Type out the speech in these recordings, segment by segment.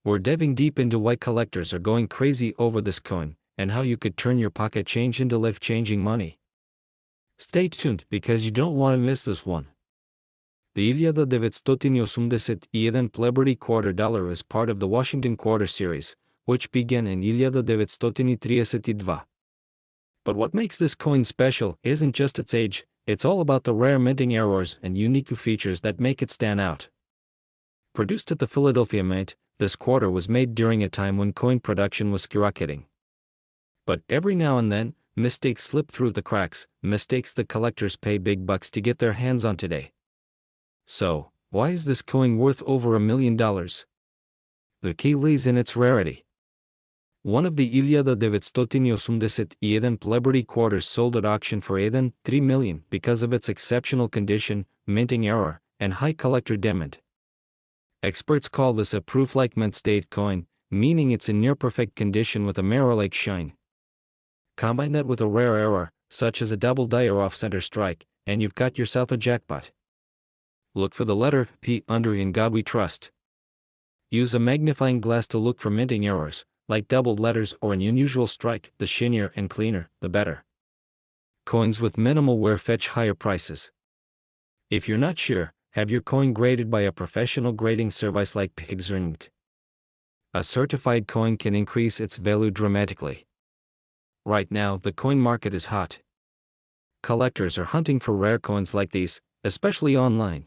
we're diving deep into why collectors are going crazy over this coin, and how you could turn your pocket change into life-changing money. Stay tuned, because you don't want to miss this one. The 1981 Celebrity Quarter Dollar is part of the Washington Quarter Series, which began in 1932. But what makes this coin special isn't just its age, it's all about the rare minting errors and unique features that make it stand out. Produced at the Philadelphia Mint, this quarter was made during a time when coin production was skyrocketing. But every now and then, mistakes slip through the cracks, mistakes that collectors pay big bucks to get their hands on today. So, why is this coin worth over $1 million? The key lies in its rarity. One of the 1981 Celebrity Quarters sold at auction for $3 million because of its exceptional condition, minting error, and high collector demand. Experts call this a proof-like mint state coin, meaning it's in near-perfect condition with a mirror-like shine. Combine that with a rare error, such as a double die or off-center strike, and you've got yourself a jackpot. Look for the letter P under "In God We Trust." Use a magnifying glass to look for minting errors, like doubled letters or an unusual strike. The shinier and cleaner, the better. Coins with minimal wear fetch higher prices. If you're not sure, have your coin graded by a professional grading service like Pixrngt. A certified coin can increase its value dramatically. Right now, the coin market is hot. Collectors are hunting for rare coins like these, especially online.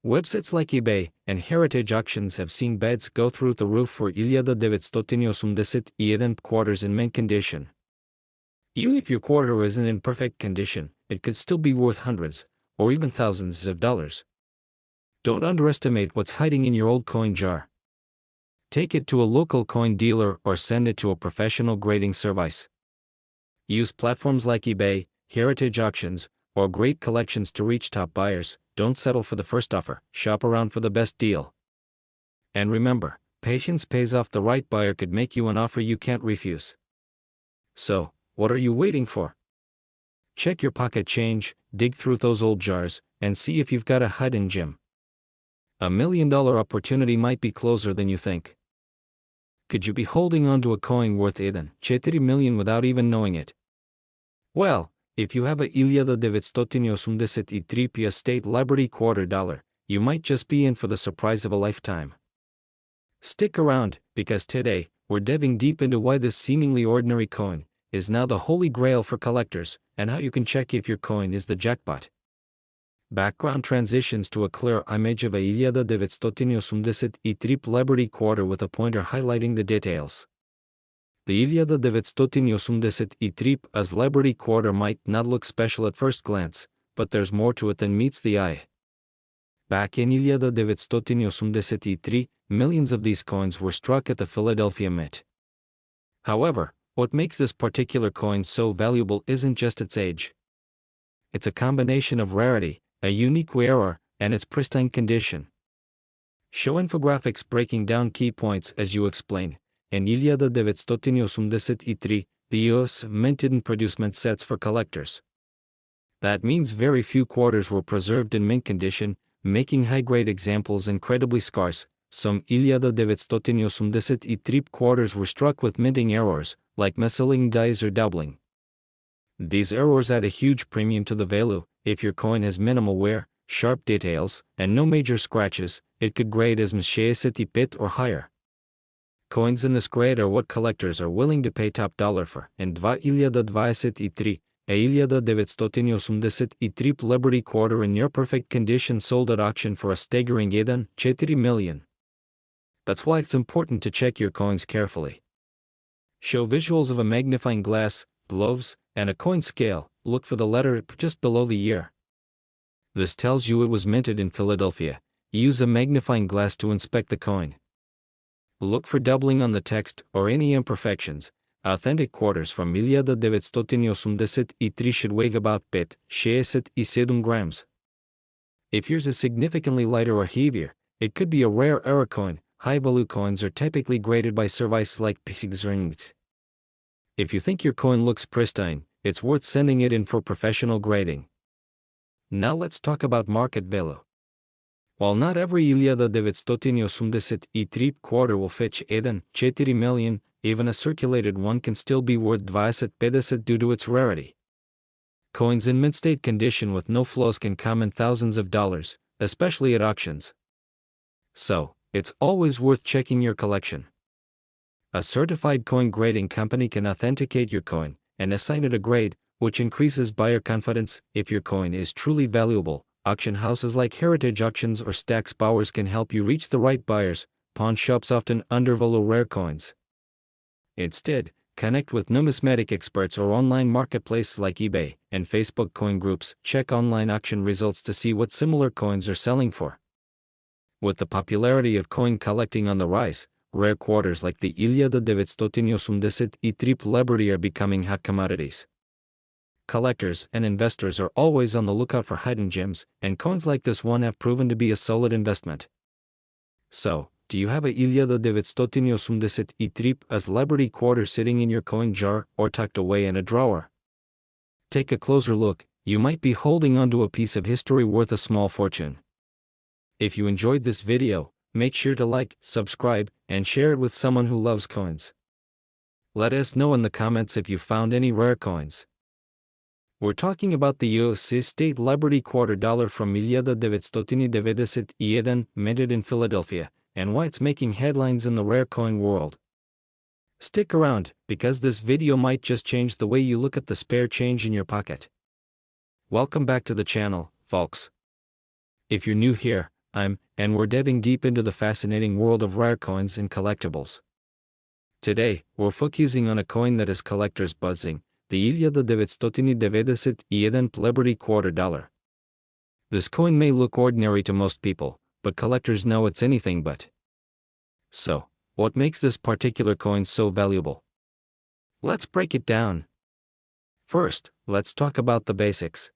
Websites like eBay and heritage auctions have seen bids go through the roof for 1981 quarters in mint condition. Even if your quarter isn't in perfect condition, it could still be worth hundreds, or even thousands of dollars. Don't underestimate what's hiding in your old coin jar. Take it to a local coin dealer or send it to a professional grading service. Use platforms like eBay, heritage auctions, or great collections to reach top buyers. Don't settle for the first offer, shop around for the best deal. And remember, patience pays off. The right buyer could make you an offer you can't refuse. So, what are you waiting for? Check your pocket change, dig through those old jars, and see if you've got a hidden gem. $1 million opportunity might be closer than you think. Could you be holding on to a coin worth $4 million without even knowing it? Well, if you have a 1983 State Liberty Quarter Dollar, you might just be in for the surprise of a lifetime. Stick around, because today, we're diving deep into why this seemingly ordinary coin is now the holy grail for collectors, and how you can check if your coin is the jackpot. Background transitions to a clear image of a 1983 Liberty Quarter with a pointer highlighting the details. The 1983 Liberty Quarter might not look special at first glance, but there's more to it than meets the eye. Back in 1983, millions of these coins were struck at the Philadelphia Mint. However, what makes this particular coin so valuable isn't just its age. It's a combination of rarity, a unique wearer, and its pristine condition. Show infographics breaking down key points as you explain. In 1983, the US Mint didn't produce mint sets for collectors. That means very few quarters were preserved in mint condition, making high-grade examples incredibly scarce. Some 1983 quarters were struck with minting errors, like misselling dies or doubling. These errors add a huge premium to the value. If your coin has minimal wear, sharp details, and no major scratches, it could grade as pit or higher. Coins in this grade are what collectors are willing to pay top dollar for. In 2023, a 1983 Liberty Quarter in near-perfect condition sold at auction for a staggering $4 million. That's why it's important to check your coins carefully. Show visuals of a magnifying glass, gloves, and a coin scale. Look for the letter P just below the year. This tells you it was minted in Philadelphia. Use a magnifying glass to inspect the coin. Look for doubling on the text or any imperfections. Authentic quarters from 1983 should weigh about 67 grams. If yours is significantly lighter or heavier, it could be a rare error coin. High-value coins are typically graded by services like Pixrngt. If you think your coin looks pristine, it's worth sending it in for professional grading. Now let's talk about market value. While not every 1983 quarter will fetch 4 million, even a circulated one can still be worth 50 due to its rarity. Coins in mint-state condition with no flaws can come in thousands of dollars, especially at auctions. So, it's always worth checking your collection. A certified coin grading company can authenticate your coin and assign it a grade, which increases buyer confidence. If your coin is truly valuable, auction houses like Heritage Auctions or Stax Bowers can help you reach the right buyers. Pawn shops often undervalue rare coins. Instead, connect with numismatic experts or online marketplaces like eBay and Facebook coin groups. Check online auction results to see what similar coins are selling for. With the popularity of coin collecting on the rise, rare quarters like the 1983 Liberty are becoming hot commodities. Collectors and investors are always on the lookout for hidden gems, and coins like this one have proven to be a solid investment. So, do you have a 1983 as Liberty quarter sitting in your coin jar or tucked away in a drawer? Take a closer look, you might be holding onto a piece of history worth a small fortune. If you enjoyed this video, make sure to like, subscribe, and share it with someone who loves coins. Let us know in the comments if you found any rare coins. We're talking about the US State Liberty quarter dollar from 1991 minted in Philadelphia, and why it's making headlines in the rare coin world. Stick around, because this video might just change the way you look at the spare change in your pocket. Welcome back to the channel, folks. If you're new here, and we're diving deep into the fascinating world of rare coins and collectibles. Today, we're focusing on a coin that is collectors buzzing, the 1991 Liberty quarter dollar. This coin may look ordinary to most people, but collectors know it's anything but. So, what makes this particular coin so valuable? Let's break it down. First, let's talk about the basics.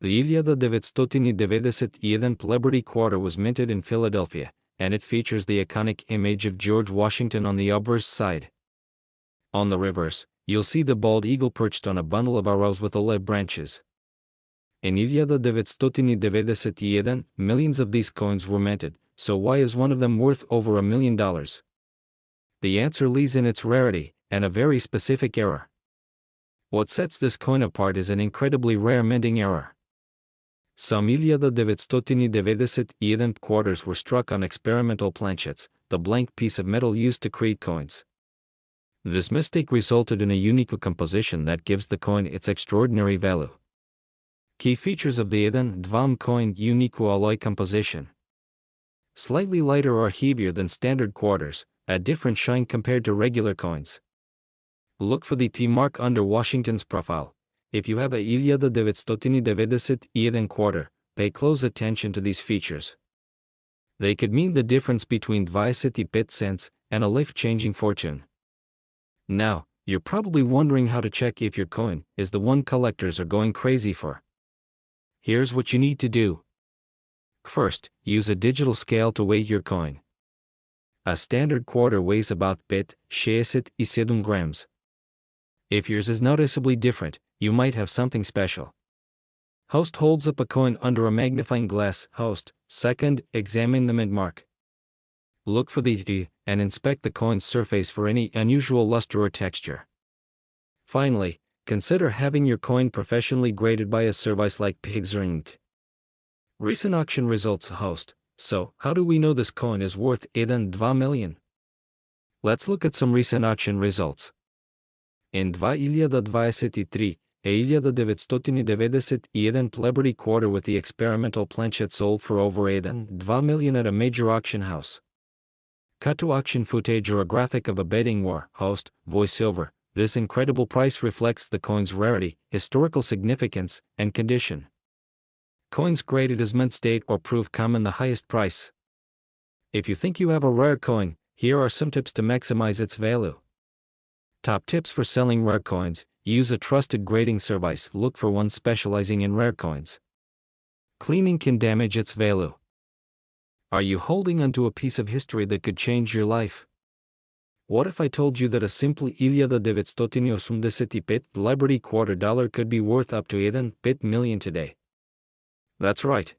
The 1991 Liberty quarter was minted in Philadelphia, and it features the iconic image of George Washington on the obverse side. On the reverse, you'll see the bald eagle perched on a bundle of arrows with olive branches. In 1991, millions of these coins were minted, so why is one of them worth over $1 million? The answer lies in its rarity, and a very specific error. What sets this coin apart is an incredibly rare minting error. Some 1991 quarters were struck on experimental planchets, the blank piece of metal used to create coins. This mistake resulted in a unique composition that gives the coin its extraordinary value. Key features of the 2 coin: unique alloy composition. Slightly lighter or heavier than standard quarters, a different shine compared to regular coins. Look for the T mark under Washington's profile. If you have a 1991 quarter, pay close attention to these features. They could mean the difference between 25 cents and a life-changing fortune. Now, you're probably wondering how to check if your coin is the one collectors are going crazy for. Here's what you need to do. First, use a digital scale to weigh your coin. A standard quarter weighs about 67 grams. If yours is noticeably different, you might have something special. Host holds up a coin under a magnifying glass. Host, second, examine the mint mark. Look for the T and inspect the coin's surface for any unusual luster or texture. Finally, consider having your coin professionally graded by a service like Pixar. Recent auction results. Host, so how do we know this coin is worth 2 million? Let's look at some recent auction results. In 2023, a 1991 Liberty quarter with the experimental planchet sold for over 2 million at a major auction house. Cut to auction footage or a graphic of a bidding war. Host, voiceover. This incredible price reflects the coin's rarity, historical significance, and condition. Coins graded as mint state or proof come in the highest price. If you think you have a rare coin, here are some tips to maximize its value. Top tips for selling rare coins: use a trusted grading service. Look for one specializing in rare coins. Cleaning can damage its value. Are you holding onto a piece of history that could change your life? What if I told you that a simple 1991 Liberty quarter dollar could be worth up to 8 million today? That's right.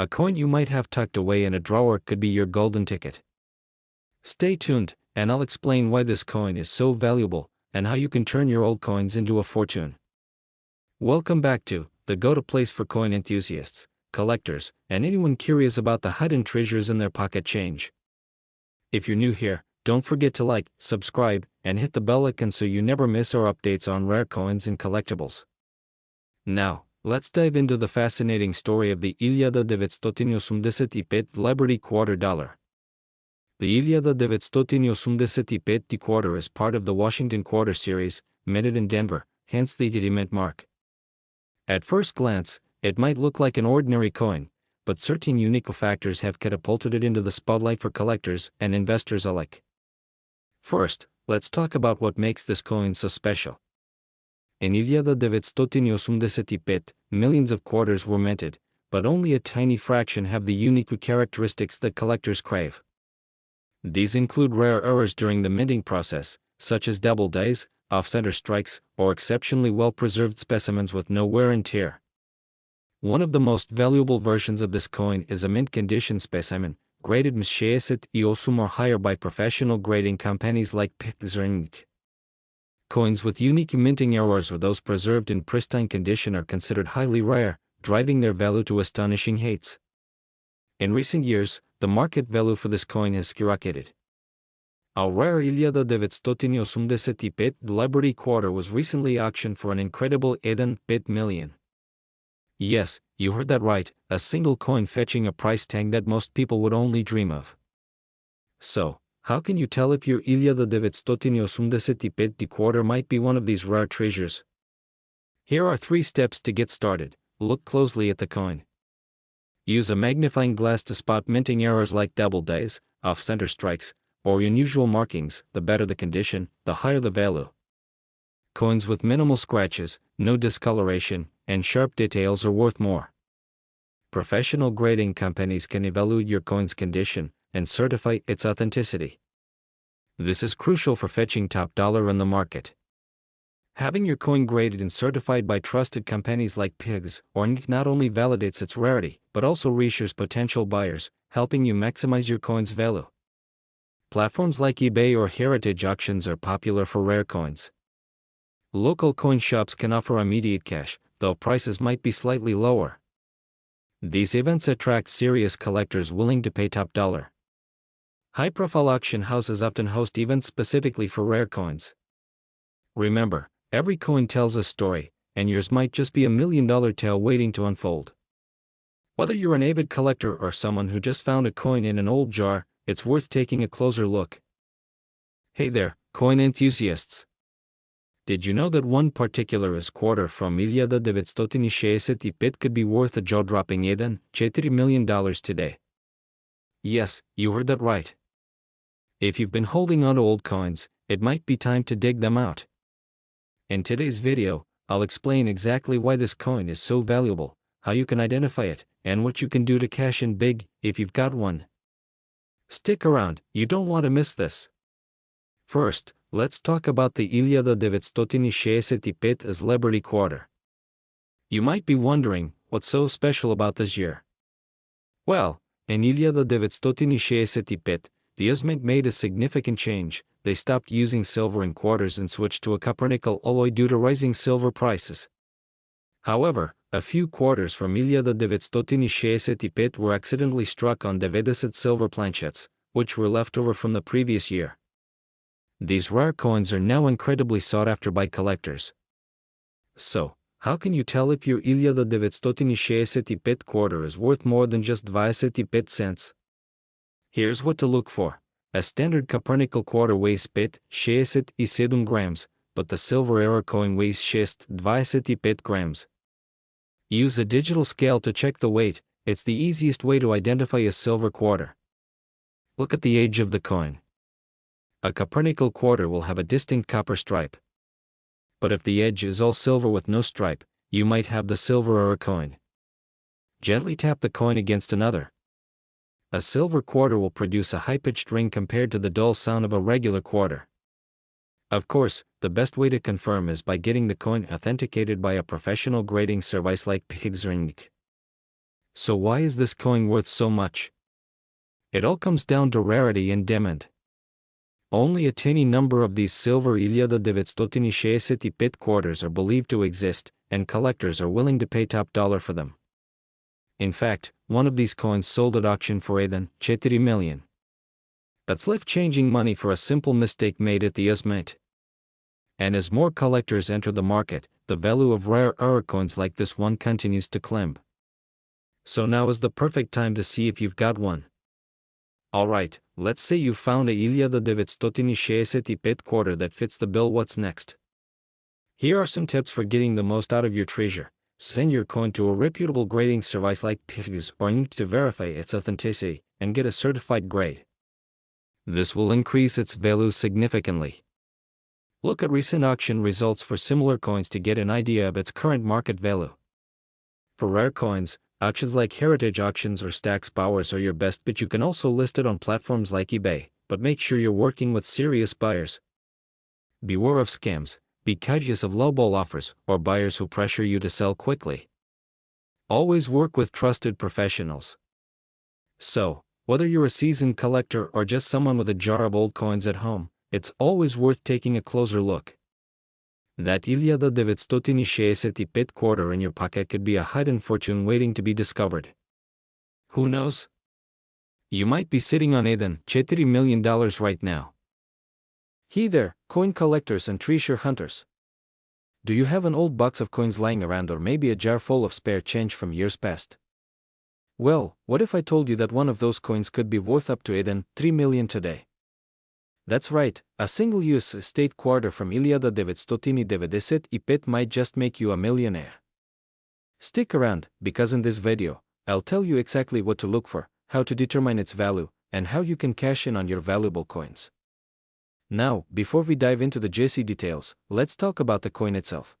A coin you might have tucked away in a drawer could be your golden ticket. Stay tuned, and I'll explain why this coin is so valuable, and how you can turn your old coins into a fortune. Welcome back to the go-to place for coin enthusiasts, collectors, and anyone curious about the hidden treasures in their pocket change. If you're new here, don't forget to like, subscribe, and hit the bell icon so you never miss our updates on rare coins and collectibles. Now, let's dive into the fascinating story of the 1985 Liberty Quarter Dollar. The 1985 quarter is part of the Washington Quarter series, minted in Denver, hence the mint mark. At first glance, it might look like an ordinary coin, but certain unique factors have catapulted it into the spotlight for collectors and investors alike. First, let's talk about what makes this coin so special. In 1985, millions of quarters were minted, but only a tiny fraction have the unique characteristics that collectors crave. These include rare errors during the minting process, such as double dies, off-center strikes, or exceptionally well-preserved specimens with no wear and tear. One of the most valuable versions of this coin is a mint-condition specimen, graded M60 or higher by professional grading companies like Pigs. Coins with unique minting errors or those preserved in pristine condition are considered highly rare, driving their value to astonishing heights. In recent years, the market value for this coin has skyrocketed. Our rare 1985 Liberty Quarter was recently auctioned for an incredible 8 million. Yes, you heard that right, a single coin fetching a price tag that most people would only dream of. So, how can you tell if your 1985 quarter might be one of these rare treasures? Here are 3 steps to get started. Look closely at the coin. Use a magnifying glass to spot minting errors like double dies, off-center strikes, or unusual markings. The better the condition, the higher the value. Coins with minimal scratches, no discoloration, and sharp details are worth more. Professional grading companies can evaluate your coin's condition and certify its authenticity. This is crucial for fetching top dollar in the market. Having your coin graded and certified by trusted companies like Pigs or NIC not only validates its rarity, but also reassures potential buyers, helping you maximize your coin's value. Platforms like eBay or heritage auctions are popular for rare coins. Local coin shops can offer immediate cash, though prices might be slightly lower. These events attract serious collectors willing to pay top dollar. High-profile auction houses often host events specifically for rare coins. Remember, every coin tells a story, and yours might just be $1 million tale waiting to unfold. Whether you're an avid collector or someone who just found a coin in an old jar, it's worth taking a closer look. Hey there, coin enthusiasts! Did you know that one particular quarter from 1985 could be worth a jaw-dropping $4 million today? Yes, you heard that right. If you've been holding on to old coins, it might be time to dig them out. In today's video, I'll explain exactly why this coin is so valuable, how you can identify it, and what you can do to cash in big, if you've got one. Stick around, you don't want to miss this. First, let's talk about the 1985 Liberty Quarter. You might be wondering, what's so special about this year? Well, in 1985, the US Mint made a significant change. They stopped using silver in quarters and switched to a copper-nickel alloy due to rising silver prices. However, a few quarters from 1985 were accidentally struck on devastated silver planchets, which were left over from the previous year. These rare coins are now incredibly sought after by collectors. So, how can you tell if your 1985 quarter is worth more than just 25 cents? Here's what to look for. A standard copper-nickel quarter weighs 67 grams, but the silver error coin weighs 25 grams. Use a digital scale to check the weight. It's the easiest way to identify a silver quarter. Look at the age of the coin. A copper-nickel quarter will have a distinct copper stripe. But if the edge is all silver with no stripe, you might have the silver error coin. Gently tap the coin against another. A silver quarter will produce a high-pitched ring compared to the dull sound of a regular quarter. Of course, the best way to confirm is by getting the coin authenticated by a professional grading service like Pigs. So why is this coin worth so much? It all comes down to rarity and demand. Only a tiny number of these silver 1965 quarters are believed to exist, and collectors are willing to pay top dollar for them. In fact, one of these coins sold at auction for than 4 million. That's life-changing money for a simple mistake made at the US Mint. And as more collectors enter the market, the value of rare earth coins like this one continues to climb. So now is the perfect time to see if you've got one. Alright, let's say you found a 1965 quarter that fits the bill. What's next? Here are some tips for getting the most out of your treasure. Send your coin to a reputable grading service like PIGS or NIC to verify its authenticity, and get a certified grade. This will increase its value significantly. Look at recent auction results for similar coins to get an idea of its current market value. For rare coins, auctions like Heritage Auctions or Stacks Bowers are your best, but you can also list it on platforms like eBay, but make sure you're working with serious buyers. Beware of scams. Be cautious of lowball offers or buyers who pressure you to sell quickly. Always work with trusted professionals. So, whether you're a seasoned collector or just someone with a jar of old coins at home, it's always worth taking a closer look. That 1965 quarter in your pocket could be a hidden fortune waiting to be discovered. Who knows? You might be sitting on than $4 million right now. Hey there, coin collectors and treasure hunters. Do you have an old box of coins lying around, or maybe a jar full of spare change from years past? Well, what if I told you that one of those coins could be worth up to than $3 million today? That's right, a single US state quarter from 1965 might just make you a millionaire. Stick around, because in this video, I'll tell you exactly what to look for, how to determine its value, and how you can cash in on your valuable coins. Now, before we dive into the juicy details, let's talk about the coin itself.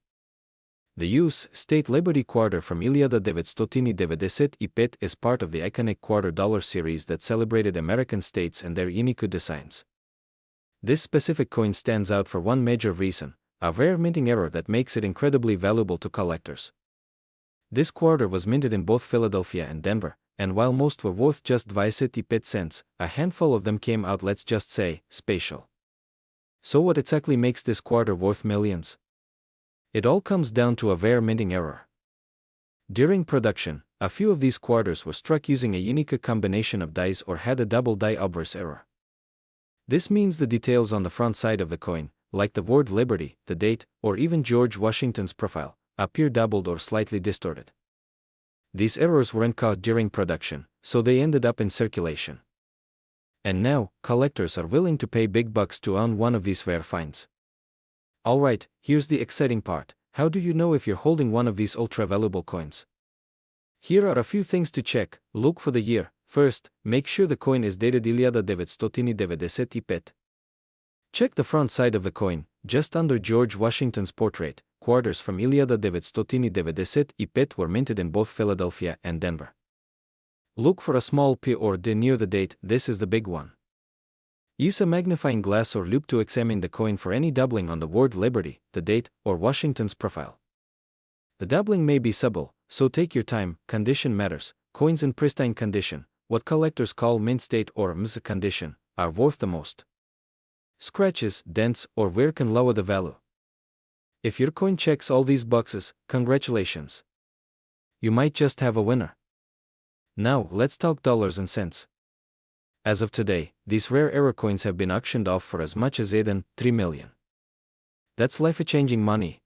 The US State Liberty Quarter from 1965 is part of the iconic quarter dollar series that celebrated American states and their unique designs. This specific coin stands out for one major reason: a rare minting error that makes it incredibly valuable to collectors. This quarter was minted in both Philadelphia and Denver, and while most were worth just 25 cents, a handful of them came out, let's just say, special. So what exactly makes this quarter worth millions? It all comes down to a rare minting error. During production, a few of these quarters were struck using a unique combination of dies or had a double die obverse error. This means the details on the front side of the coin, like the word Liberty, the date, or even George Washington's profile, appear doubled or slightly distorted. These errors weren't caught during production, so they ended up in circulation. And now, collectors are willing to pay big bucks to own one of these rare finds. Alright, here's the exciting part: how do you know if you're holding one of these ultra-valuable coins? Here are a few things to check. Look for the year. First, make sure the coin is dated 1965. Check the front side of the coin, just under George Washington's portrait. Quarters from 1965 were minted in both Philadelphia and Denver. Look for a small P or D near the date. This is the big one. Use a magnifying glass or loupe to examine the coin for any doubling on the word Liberty, the date, or Washington's profile. The doubling may be subtle, so take your time. Condition matters. Coins in pristine condition, what collectors call mint state or MS condition, are worth the most. Scratches, dents, or wear can lower the value. If your coin checks all these boxes, congratulations. You might just have a winner. Now, let's talk dollars and cents. As of today, these rare error coins have been auctioned off for as much as than $3 million. That's life-changing money.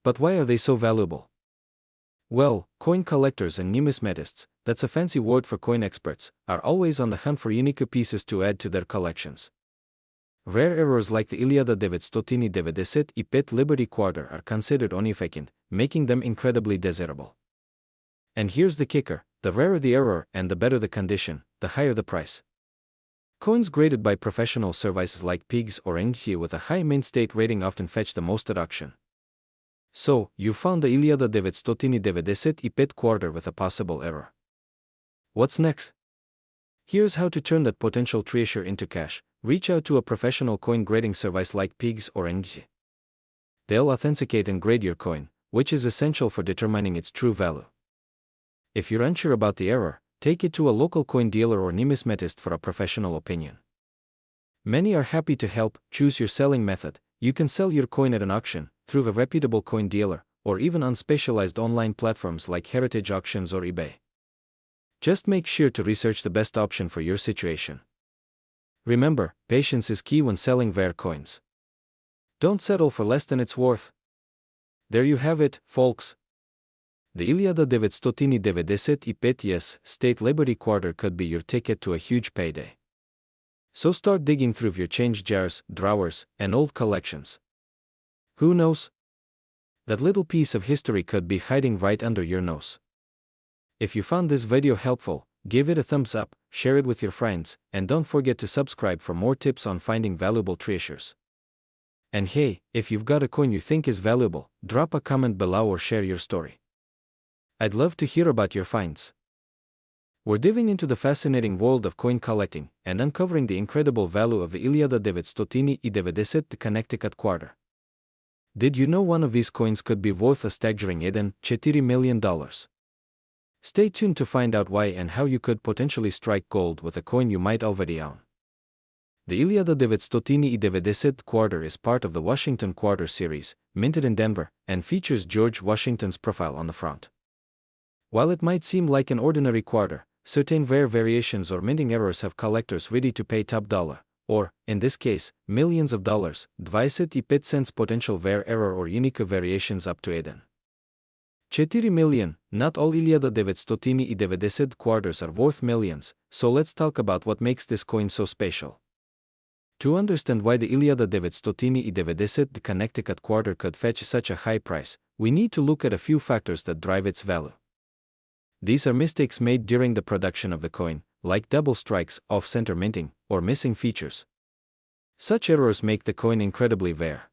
But why are they so valuable? Well, coin collectors and numismatists, that's a fancy word for coin experts, are always on the hunt for unique pieces to add to their collections. Rare errors like the 1965 Liberty Quarter are considered onifiking, making them incredibly desirable. And here's the kicker: the rarer the error and the better the condition, the higher the price. Coins graded by professional services like PIGS or NIC with a high mint state rating often fetch the most at auction. So, you found the 1965 quarter with a possible error. What's next? Here's how to turn that potential treasure into cash. Reach out to a professional coin grading service like PIGS or NIC. They'll authenticate and grade your coin, which is essential for determining its true value. If you're unsure about the error, take it to a local coin dealer or numismatist for a professional opinion. Many are happy to help. Choose your selling method. You can sell your coin at an auction, through a reputable coin dealer, or even on specialized online platforms like Heritage Auctions or eBay. Just make sure to research the best option for your situation. Remember, patience is key when selling rare coins. Don't settle for less than it's worth. There you have it, folks. The 1995 State Liberty Quarter could be your ticket to a huge payday. So start digging through your change jars, drawers, and old collections. Who knows? That little piece of history could be hiding right under your nose. If you found this video helpful, give it a thumbs up, share it with your friends, and don't forget to subscribe for more tips on finding valuable treasures. And hey, if you've got a coin you think is valuable, drop a comment below or share your story. I'd love to hear about your finds. We're diving into the fascinating world of coin collecting and uncovering the incredible value of the 1995 Connecticut quarter. Did you know one of these coins could be worth a staggering $4 million? Stay tuned to find out why and how you could potentially strike gold with a coin you might already own. The 1995 quarter is part of the Washington Quarter series, minted in Denver, and features George Washington's profile on the front. While it might seem like an ordinary quarter, certain rare variations or minting errors have collectors ready to pay top dollar, or, in this case, millions of dollars. 25 cents potential rare error or unique variations up to $4 million. Not all 1995 quarters are worth millions, so let's talk about what makes this coin so special. To understand why the 1995 Connecticut quarter could fetch such a high price, we need to look at a few factors that drive its value. These are mistakes made during the production of the coin, like double strikes, off-center minting, or missing features. Such errors make the coin incredibly rare.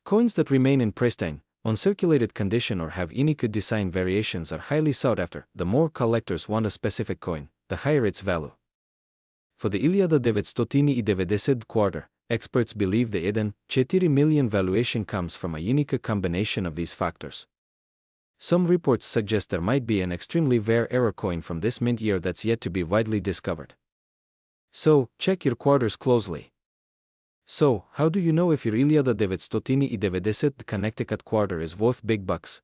Coins that remain in pristine, uncirculated condition or have unique design variations are highly sought after. The more collectors want a specific coin, the higher its value. For the 1995 quarter, experts believe the $4 million valuation comes from a unique combination of these factors. Some reports suggest there might be an extremely rare error coin from this mint year that's yet to be widely discovered. So, check your quarters closely. So, how do you know if your 1995 Connecticut quarter is worth big bucks?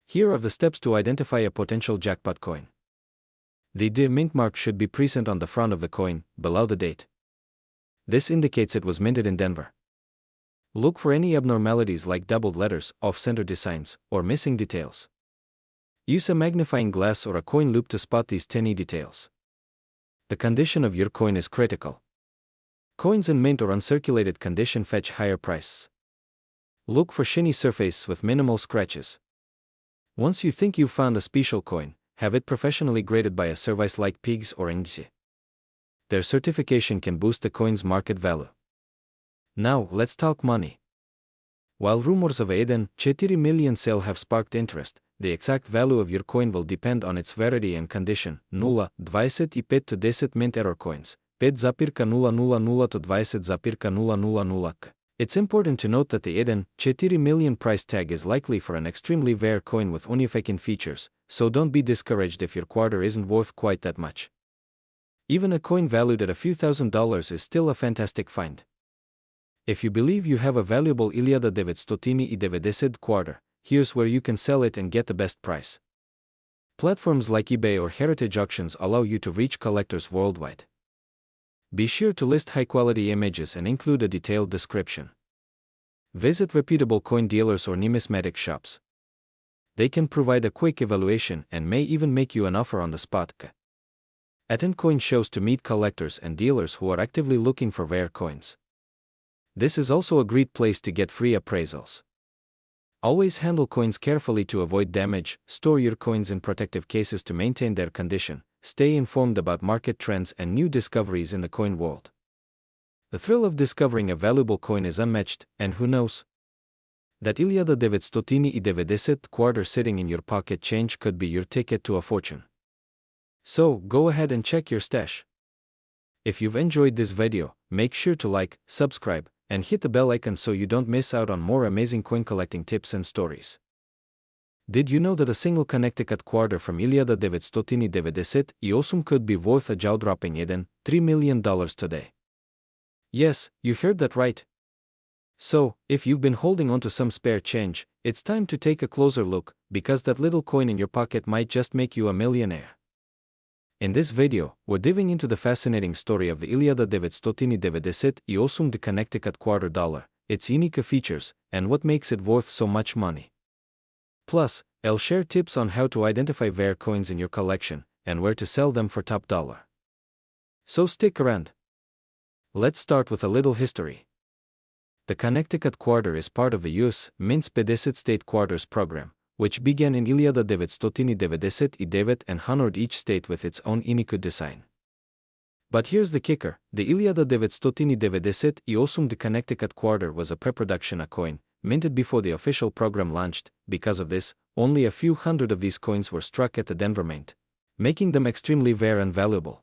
Here are the steps to identify a potential jackpot coin. The mint mark should be present on the front of the coin, below the date. This indicates it was minted in Denver. Look for any abnormalities like doubled letters, off-center designs, or missing details. Use a magnifying glass or a coin loop to spot these tiny details. The condition of your coin is critical. Coins in mint or uncirculated condition fetch higher prices. Look for shiny surfaces with minimal scratches. Once you think you've found a special coin, have it professionally graded by a service like Pigs or INGSI. Their certification can boost the coin's market value. Now, let's talk money. While rumors of $4 million sale have sparked interest, the exact value of your coin will depend on its rarity and condition. 25 to 10 mint error coins. 5,000 to 20,000. It's important to note that the $4 million price tag is likely for an extremely rare coin with unique features, so don't be discouraged if your quarter isn't worth quite that much. Even a coin valued at a few $1,000s is still a fantastic find. If you believe you have a valuable 1995 quarter, here's where you can sell it and get the best price. Platforms like eBay or Heritage Auctions allow you to reach collectors worldwide. Be sure to list high-quality images and include a detailed description. Visit reputable coin dealers or numismatic shops. They can provide a quick evaluation and may even make you an offer on the spot. Attend coin shows to meet collectors and dealers who are actively looking for rare coins. This is also a great place to get free appraisals. Always handle coins carefully to avoid damage, store your coins in protective cases to maintain their condition, stay informed about market trends and new discoveries in the coin world. The thrill of discovering a valuable coin is unmatched, and who knows? That 1995 quarter sitting in your pocket change could be your ticket to a fortune. So, go ahead and check your stash. If you've enjoyed this video, make sure to like, subscribe, and hit the bell icon so you don't miss out on more amazing coin collecting tips and stories. Did you know that a single Connecticut quarter from 1990 и 8 could be worth a jaw-dropping $3 million today? Yes, you heard that right. So, if you've been holding on to some spare change, it's time to take a closer look, because that little coin in your pocket might just make you a millionaire. In this video, we're diving into the fascinating story of the 1990 Connecticut quarter dollar, its unique features, and what makes it worth so much money. Plus, I'll share tips on how to identify rare coins in your collection, and where to sell them for top dollar. So stick around. Let's start with a little history. The Connecticut quarter is part of the U.S. Mint's 50 state quarters program, which began in 1999 and honored each state with its own unique design. But here's the kicker: the 1998 Connecticut quarter was a pre-production coin, minted before the official program launched. Because of this, only a few hundred of these coins were struck at the Denver Mint, making them extremely rare and valuable.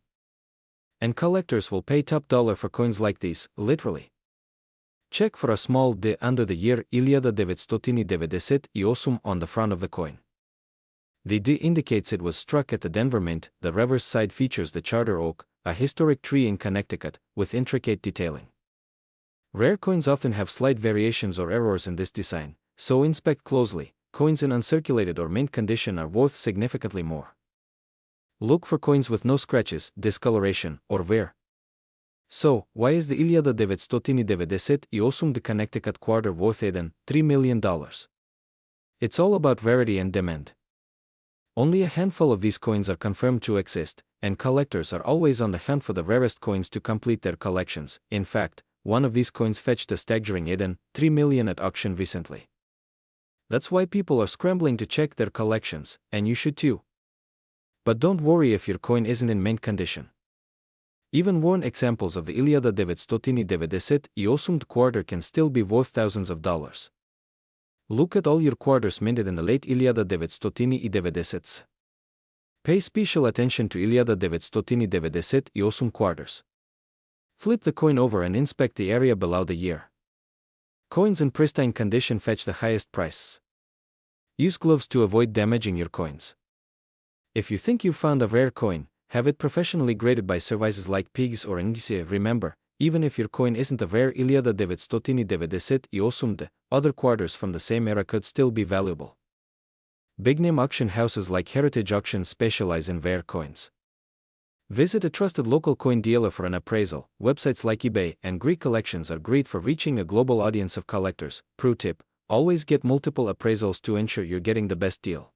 And collectors will pay top dollar for coins like these, literally. Check for a small D under the year 1998 on the front of the coin. The D indicates it was struck at the Denver Mint. The reverse side features the charter oak, a historic tree in Connecticut, with intricate detailing. Rare coins often have slight variations or errors in this design, so inspect closely. Coins in uncirculated or mint condition are worth significantly more. Look for coins with no scratches, discoloration, or wear. So, why is the 1990 Connecticut quarter worth $3 million? It's all about rarity and demand. Only a handful of these coins are confirmed to exist, and collectors are always on the hunt for the rarest coins to complete their collections. In fact, one of these coins fetched a staggering $3 million at auction recently. That's why people are scrambling to check their collections, and you should too. But don't worry if your coin isn't in mint condition. Even worn examples of the 1990 quarter can still be worth thousands of dollars. Look at all your quarters minted in the late 1990s. Pay special attention to 1990 quarters. Flip the coin over and inspect the area below the year. Coins in pristine condition fetch the highest prices. Use gloves to avoid damaging your coins. If you think you've found a rare coin, have it professionally graded by services like pigs or Ingisia. Remember, even if your coin isn't a rare 1990, other quarters from the same era could still be valuable. Big-name auction houses like Heritage Auctions specialize in rare coins. Visit a trusted local coin dealer for an appraisal. Websites like eBay and Greek Collections are great for reaching a global audience of collectors. Pro tip: always get multiple appraisals to ensure you're getting the best deal.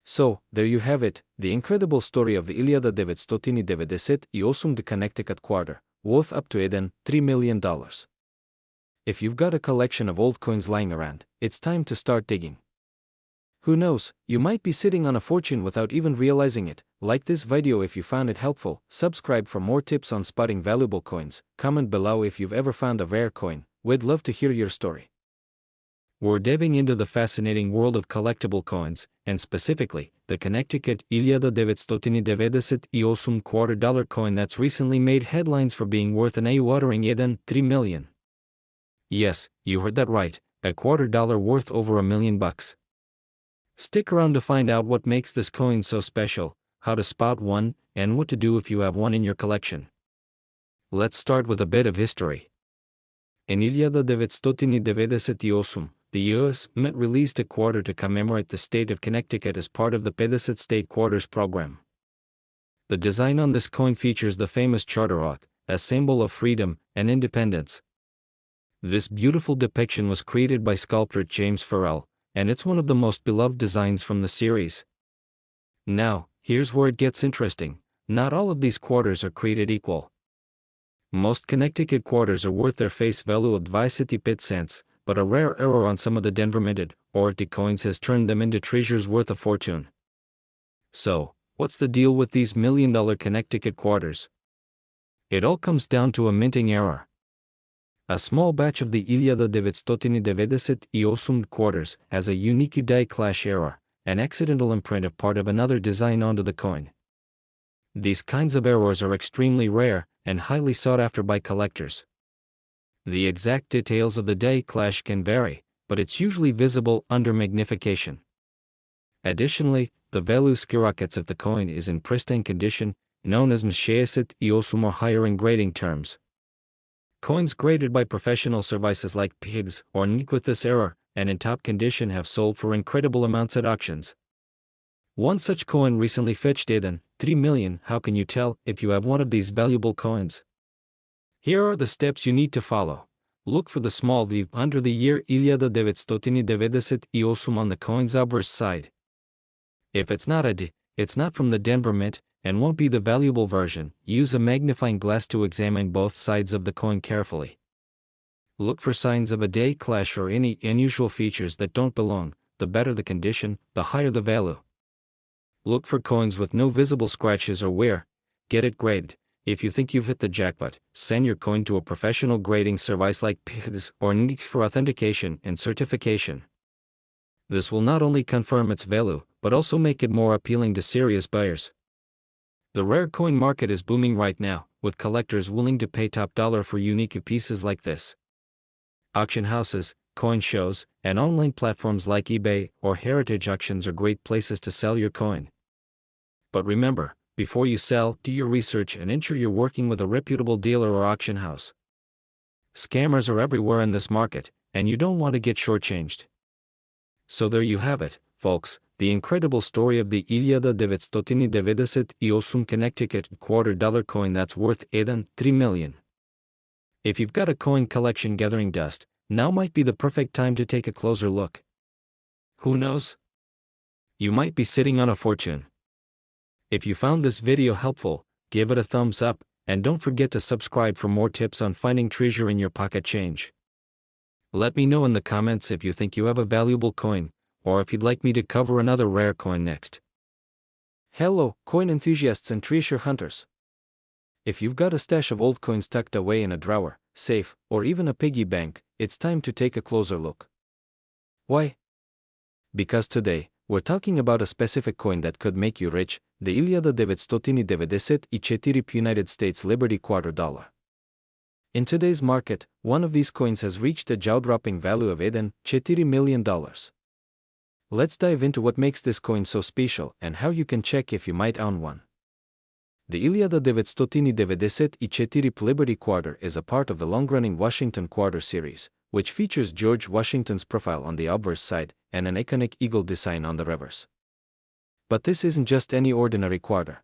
So, there you have it, the incredible story of the 1990 Connecticut quarter, worth up to $3 million. If you've got a collection of old coins lying around, it's time to start digging. Who knows, you might be sitting on a fortune without even realizing it. Like this video if you found it helpful, subscribe for more tips on spotting valuable coins, comment below if you've ever found a rare coin. We'd love to hear your story. We're diving into the fascinating world of collectible coins, and specifically, the Connecticut 1990 quarter dollar coin that's recently made headlines for being worth an eye-watering $3 million. Yes, you heard that right, a quarter dollar worth over $1 million. Stick around to find out what makes this coin so special, how to spot one, and what to do if you have one in your collection. Let's start with a bit of history. In 1998, the U.S. Mint released a quarter to commemorate the state of Connecticut as part of the 50 state quarters program. The design on this coin features the famous charter oak, a symbol of freedom and independence. This beautiful depiction was created by sculptor James Farrell, and it's one of the most beloved designs from the series. Now, here's where it gets interesting. Not all of these quarters are created equal. Most Connecticut quarters are worth their face value of 25 cents, but a rare error on some of the Denver minted or the coins has turned them into treasures worth a fortune. So, what's the deal with these $1 million Connecticut quarters? It all comes down to a minting error. A small batch of the 1990 quarters has a unique die clash error, an accidental imprint of part of another design onto the coin. These kinds of errors are extremely rare and highly sought after by collectors. The exact details of the die clash can vary, but it's usually visible under magnification. Additionally, the value skyrockets if the coin is in pristine condition, known as mshayasit iosum or higher in grading terms. Coins graded by professional services like pigs or NIC with this error, and in top condition have sold for incredible amounts at auctions. One such coin recently fetched Eden, 3 million. How can you tell if you have one of these valuable coins? Here are the steps you need to follow. Look for the small V under the year 1990 iosum on the coin's obverse side. If it's not a D, it's not from the Denver Mint, and won't be the valuable version. Use a magnifying glass to examine both sides of the coin carefully. Look for signs of a day clash or any unusual features that don't belong. The better the condition, the higher the value. Look for coins with no visible scratches or wear. Get it graded. If you think you've hit the jackpot, send your coin to a professional grading service like PIGS or NIC for authentication and certification. This will not only confirm its value, but also make it more appealing to serious buyers. The rare coin market is booming right now, with collectors willing to pay top dollar for unique pieces like this. Auction houses, coin shows, and online platforms like eBay or heritage auctions are great places to sell your coin. But remember, before you sell, do your research and ensure you're working with a reputable dealer or auction house. Scammers are everywhere in this market, and you don't want to get shortchanged. So there you have it, folks, the incredible story of the 1990 iosum Connecticut $2 coin that's worth Eden, 3 million. If you've got a coin collection gathering dust, now might be the perfect time to take a closer look. Who knows? You might be sitting on a fortune. If you found this video helpful, give it a thumbs up, and don't forget to subscribe for more tips on finding treasure in your pocket change. Let me know in the comments if you think you have a valuable coin, or if you'd like me to cover another rare coin next. Hello, coin enthusiasts and treasure hunters. If you've got a stash of old coins tucked away in a drawer, safe, or even a piggy bank, it's time to take a closer look. Why? Because today, we're talking about a specific coin that could make you rich, the 1990 United States Liberty $2. In today's market, one of these coins has reached a jaw-dropping value of Eden, $4 million. Let's dive into what makes this coin so special and how you can check if you might own one. The 1990 Liberty Quarter is a part of the long-running Washington Quarter series, which features George Washington's profile on the obverse side and an iconic eagle design on the reverse. But this isn't just any ordinary quarter.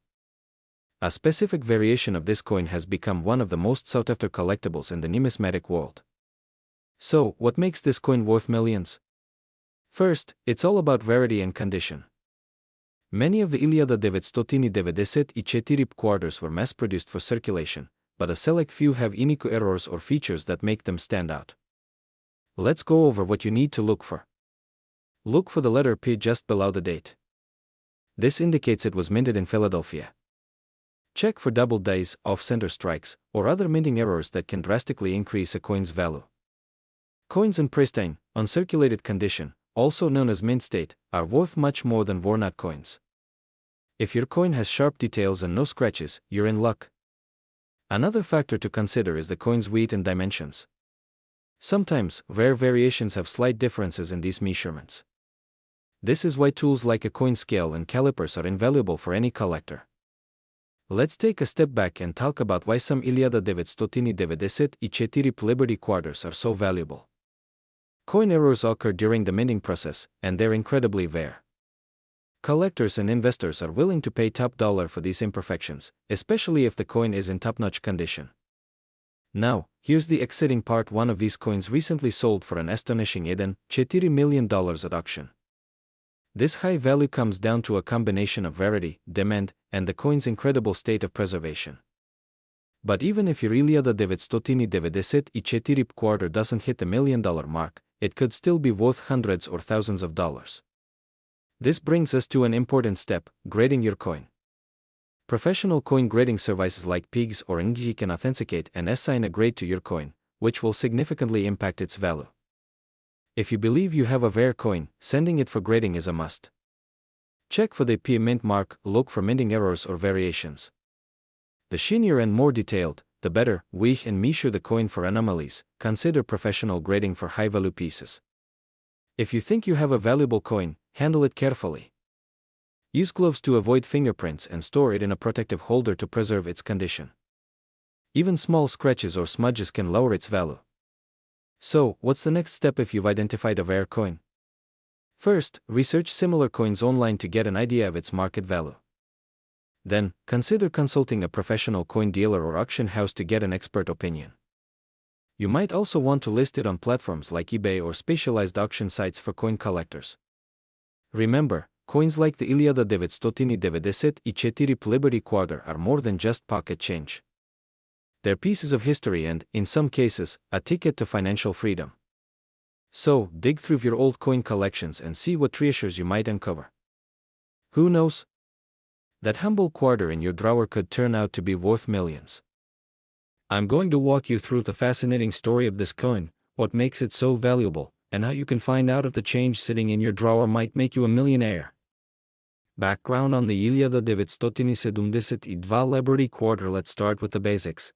A specific variation of this coin has become one of the most sought-after collectibles in the numismatic world. So, what makes this coin worth millions? First, it's all about rarity and condition. Many of the 1990 quarters were mass-produced for circulation, but a select few have unique errors or features that make them stand out. Let's go over what you need to look for. Look for the letter P just below the date. This indicates it was minted in Philadelphia. Check for double dies, off-center strikes, or other minting errors that can drastically increase a coin's value. Coins in pristine, uncirculated condition, also known as mint state, are worth much more than worn-out coins. If your coin has sharp details and no scratches, you're in luck. Another factor to consider is the coin's weight and dimensions. Sometimes, rare variations have slight differences in these measurements. This is why tools like a coin scale and calipers are invaluable for any collector. Let's take a step back and talk about why some 1990 Liberty quarters are so valuable. Coin errors occur during the minting process, and they're incredibly rare. Collectors and investors are willing to pay top dollar for these imperfections, especially if the coin is in top-notch condition. Now, here's the exciting part: one of these coins recently sold for an astonishing Eden, $4 million at auction. This high value comes down to a combination of rarity, demand, and the coin's incredible state of preservation. But even if your 1990 quarter doesn't hit the $1 million mark, it could still be worth hundreds or thousands of dollars. This brings us to an important step: grading your coin. Professional coin grading services like PIGS or NIC can authenticate and assign a grade to your coin, which will significantly impact its value. If you believe you have a rare coin, sending it for grading is a must. Check for the P mint mark, look for minting errors or variations. The shinier and more detailed, the better. Weigh and measure the coin for anomalies. Consider professional grading for high-value pieces. If you think you have a valuable coin, handle it carefully. Use gloves to avoid fingerprints and store it in a protective holder to preserve its condition. Even small scratches or smudges can lower its value. So, what's the next step if you've identified a rare coin? First, research similar coins online to get an idea of its market value. Then, consider consulting a professional coin dealer or auction house to get an expert opinion. You might also want to list it on platforms like eBay or specialized auction sites for coin collectors. Remember, coins like the 1990 Liberty Quarter are more than just pocket change. They're pieces of history and, in some cases, a ticket to financial freedom. So, dig through your old coin collections and see what treasures you might uncover. Who knows? That humble quarter in your drawer could turn out to be worth millions. I'm going to walk you through the fascinating story of this coin, what makes it so valuable, and how you can find out if the change sitting in your drawer might make you a millionaire. Background on the 1970 Liberty Quarter. Let's start with the basics.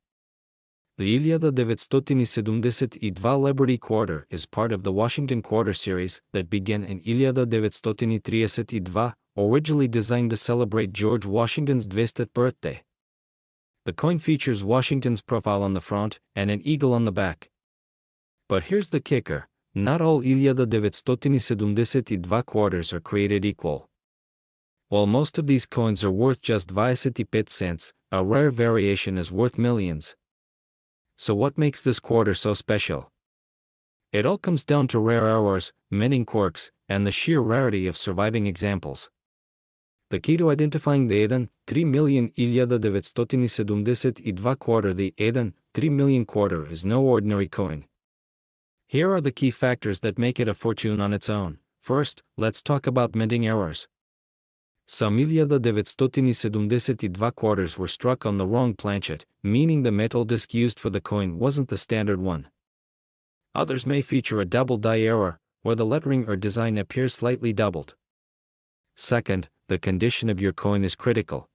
The 1970 Liberty Quarter is part of the Washington Quarter series that began in 1932, originally designed to celebrate George Washington's 200th birthday. The coin features Washington's profile on the front and an eagle on the back. But here's the kicker, not all 1970 quarters are created equal. While most of these coins are worth just 25 cents, a rare variation is worth millions. So what makes this quarter so special? It all comes down to rare errors, minting quirks, and the sheer rarity of surviving examples. The key to identifying the 3 million 1970 quarter. The 3 million quarter is no ordinary coin. Here are the key factors that make it a fortune on its own. First, let's talk about minting errors. Some 1970 quarters were struck on the wrong planchet, meaning the metal disc used for the coin wasn't the standard one. Others may feature a double die error, where the lettering or design appears slightly doubled. Second, the condition of your coin is critical.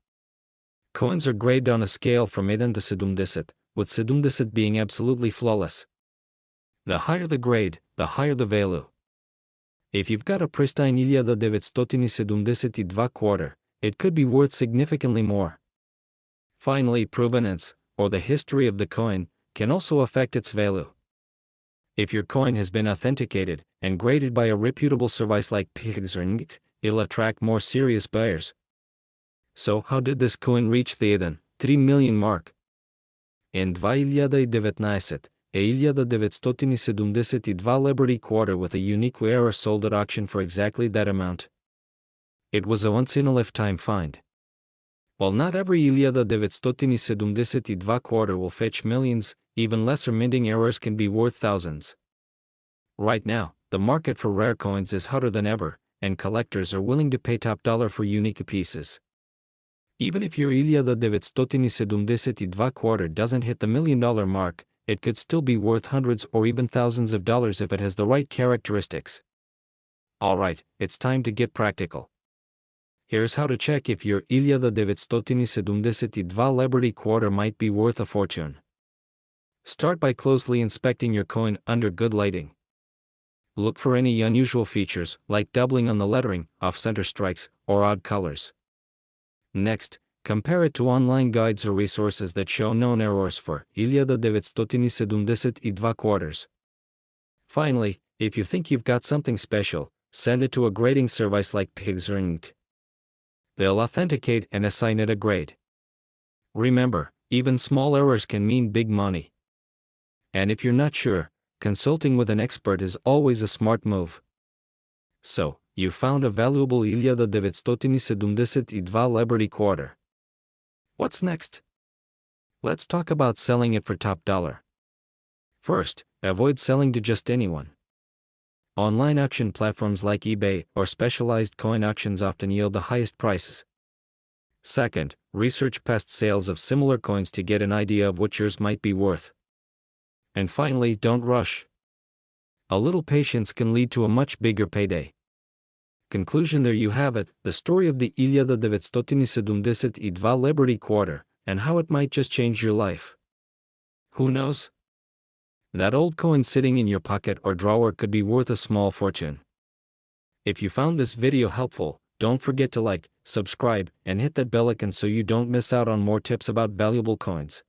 Coins are graded on a scale from 1 to 70, with 70 being absolutely flawless. The higher the grade, the higher the value. If you've got a pristine 1970 quarter, it could be worth significantly more. Finally, provenance, or the history of the coin, can also affect its value. If your coin has been authenticated and graded by a reputable service like Pixarnik, it'll attract more serious buyers. So, how did this coin reach the 3 million mark? In 2019, a 1972 Liberty Quarter with a unique error sold at auction for exactly that amount. It was a once-in-a-lifetime find. While not every 1972 quarter will fetch millions, even lesser minting errors can be worth thousands. Right now, the market for rare coins is hotter than ever, and collectors are willing to pay top dollar for unique pieces. Even if your 1972 quarter doesn't hit the $1 million mark, it could still be worth hundreds or even thousands of dollars if it has the right characteristics. Alright, it's time to get practical. Here's how to check if your 1972 Liberty Quarter might be worth a fortune. Start by closely inspecting your coin under good lighting. Look for any unusual features, like doubling on the lettering, off-center strikes, or odd colors. Next, compare it to online guides or resources that show known errors for 1972 quarters. Finally, if you think you've got something special, send it to a grading service like Pixarnik. They'll authenticate and assign it a grade. Remember, even small errors can mean big money. And if you're not sure, consulting with an expert is always a smart move. So, you found a valuable 1972 Liberty Quarter. What's next? Let's talk about selling it for top dollar. First, avoid selling to just anyone. Online auction platforms like eBay or specialized coin auctions often yield the highest prices. Second, research past sales of similar coins to get an idea of what yours might be worth. And finally, don't rush. A little patience can lead to a much bigger payday. Conclusion: there you have it, the story of the 1972 Liberty Quarter, and how it might just change your life. Who knows? That old coin sitting in your pocket or drawer could be worth a small fortune. If you found this video helpful, Don't forget to like, subscribe, and hit that bell icon so you don't miss out on more tips about valuable coins.